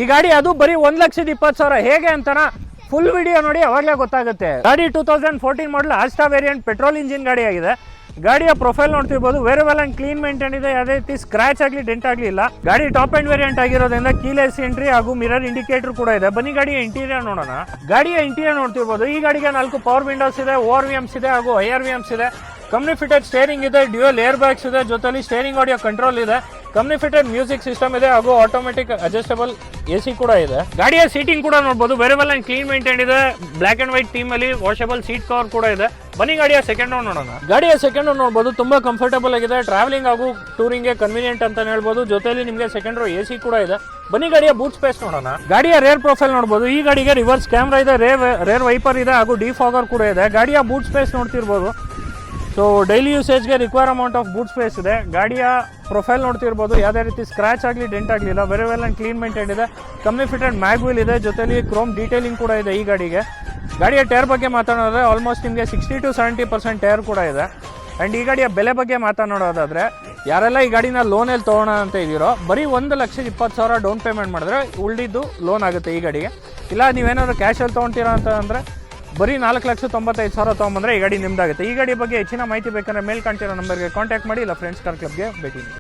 ಈ ಗಾಡಿ ಅದು ಬರೀ 1,20,000 ಹೇಗೆ ಅಂತಾನ ಫುಲ್ ವಿಡಿಯೋ ನೋಡಿ ಅವಾಗಲೇ ಗೊತ್ತಾಗುತ್ತೆ. ಗಾಡಿ 2014 ಮಾಡಲ್ ಆಸ್ಟಾ ವೇರಿಯಂಟ್ ಪೆಟ್ರೋಲ್ ಇಂಜಿನ್ ಗಾಡಿ ಆಗಿದೆ. ಗಾಡಿಯ ಪ್ರೊಫೈಲ್ ನೋಡ್ತಿರ್ಬೋದು, very well and clean maintain ಇದೆ. ಯಾವುದೇ ರೀತಿ ಸ್ಕ್ರಾಚ್ ಆಗಲಿ ಡೆಂಟ್ ಆಗಲಿ ಇಲ್ಲ. ಗಾಡಿ ಟಾಪ್ ಎಂಡ್ ವೇರಿಯಂಟ್ ಆಗಿರೋದ್ರಿಂದ ಕೀಲೆಸ್ ಎಂಟ್ರಿ ಹಾಗೂ ಮಿರರ್ ಇಂಡಿಕೇಟರ್ ಕೂಡ ಇದೆ. ಬನ್ನಿ ಗಾಡಿಯ ಇಂಟೀರಿಯರ್ ನೋಡೋಣ. ಗಾಡಿಯ ಇಂಟೀರಿಯರ್ ನೋಡ್ತಿರ್ಬೋದು, ಈ ಗಾಡಿಗೆ 4 ಪವರ್ ವಿಂಡೋಸ್ ಇದೆ, ORVMs ಇದೆ ಹಾಗೂ IRVMs ಇದೆ. ಕಂಪ್ನಿ ಫಿಟೆಡ್ ಸ್ಟೇರಿಂಗ್ ಇದೆ, ಡ್ಯೂಯಲ್ ಏರ್ ಬ್ಯಾಗ್ಸ್ ಇದೆ, ಜೊತೆಲಿ ಸ್ಟೇರಿಂಗ್ ಆಡಿಯೋ ಕಂಟ್ರೋಲ್ ಇದೆ. ಕಂಪ್ನಿ ಫಿಟೆಡ್ ಮ್ಯೂಸಿಕ್ ಸಿಸ್ಟಮ್ ಇದೆ ಹಾಗೂ ಆಟೋಮೆಟಿಕ್ ಅಡ್ಜಸ್ಟಬಲ್ AC ಕೂಡ ಇದೆ. ಗಾಡಿಯ ಸೀಟಿಂಗ್ ಕೂಡ ನೋಡಬಹುದು, very well and clean maintain ಇದೆ. ಬ್ಲಾಕ್ ಅಂಡ್ ವೈಟ್ ಥೀಮ್ ಅಲ್ಲಿ ವಾಷಬಲ್ ಸೀಟ್ ಕವರ್ ಕೂಡ ಇದೆ. ಬನ್ನಿ ಗಾಡಿಯ ಸೆಕೆಂಡ್ ಓನ್ ನೋಡೋಣ. ಗಾಡಿಯ ಸೆಕೆಂಡ್ ಓನ್ ನೋಡಬಹುದು, ತುಂಬಾ ಕಂಫರ್ಟಬಲ್ ಆಗಿದೆ. ಟ್ರಾವೆಲಿಂಗ್ ಹಾಗೂ ಟೂರಿಂಗ್ ಗೆ ಕನ್ವೀನಿಯಂಟ್ ಅಂತ ಹೇಳ್ಬೋದು. ಜೊತೆಲಿ ನಿಮಗೆ ಸೆಕೆಂಡ್ ರೋ AC ಕೂಡ ಇದೆ. ಬನ್ನಿ ಗಾಡಿಯ ಬೂಟ್ ಸ್ಪೇಸ್ ನೋಡೋಣ. ಗಾಡಿಯ ರೇರ್ ಪ್ರೊಫೈಲ್ ನೋಡಬಹುದು, ಈ ಗಾಡಿಗೆ ರಿವರ್ಸ್ ಕ್ಯಾಮ್ರಾ ಇದೆ, ರೇರ್ ವೈಪರ್ ಇದೆ ಹಾಗೂ ಡಿಫಾಗರ್ ಕೂಡ ಇದೆ. ಗಾಡಿಯ ಬೂಟ್ ಸ್ಪೇಸ್ ನೋಡ್ತಿರ್ಬೋದು, ಸೊ ಡೈಲಿ ಯೂಸೇಜ್ಗೆ require amount of boot space ಇದೆ. ಗಾಡಿಯ ಪ್ರೊಫೈಲ್ ನೋಡ್ತಿರ್ಬೋದು, ಯಾವುದೇ ರೀತಿ ಸ್ಕ್ರಾಚ್ ಆಗಲಿ ಡೆಂಟ್ ಆಗಲಿಲ್ಲ, very well and clean maintain ಇದೆ. ಕಂಪ್ನಿ ಫಿಟೆಡ್ ಮ್ಯಾಗ್ವಿಲ್ ಇದೆ, ಜೊತೆಲಿ ಕ್ರೋಮ್ ಡೀಟೇಲಿಂಗ್ ಕೂಡ ಇದೆ ಈ ಗಾಡಿಗೆ. ಗಾಡಿಯ ಟೈರ್ ಬಗ್ಗೆ ಮಾತಾಡೋದ್ರೆ ಆಲ್ಮೋಸ್ಟ್ ನಿಮಗೆ 60 to 70% ಟೈರ್ ಕೂಡ ಇದೆ. ಆ್ಯಂಡ್ ಈ ಗಾಡಿಯ ಬೆಲೆ ಬಗ್ಗೆ ಮಾತನಾಡೋದಾದರೆ, ಯಾರೆಲ್ಲ ಈ ಗಾಡಿನ ಲೋನಲ್ಲಿ ತೊಗೊಳ್ಳೋಣ ಅಂತ ಇದ್ದೀರೋ, ಬರೀ 1,20,000 ಡೌನ್ ಪೇಮೆಂಟ್ ಮಾಡಿದ್ರೆ ಉಳಿದಿದ್ದು ಲೋನ್ ಆಗುತ್ತೆ ಈ ಗಾಡಿಗೆ. ಇಲ್ಲ ನೀವೇನಾದ್ರು ಕ್ಯಾಶಲ್ಲಿ ತೊಗೊಳ್ತೀರಾ ಅಂತ ಅಂದರೆ ಬರೀ 4,95,000 ತೊಗೊಂಬಂದ್ರೆ ಈ ಗಾಡಿ ನಿಮ್ದಾಗುತ್ತೆ. ಈ ಗಾಡಿ ಬಗ್ಗೆ ಹೆಚ್ಚಿನ ಮಾಹಿತಿ ಬೇಕಂದ್ರೆ ಮೇಲ್ ಕಾಣ್ತಿರೋ ನಂಬರ್ಗೆ ಕಾಂಟ್ಯಾಕ್ಟ್ ಮಾಡಿ, ಇಲ್ಲ ಫ್ರೆಂಡ್ಸ್ ಕಾರ್ ಕ್ಲಬ್ಗೆ ಭೇಟಿ.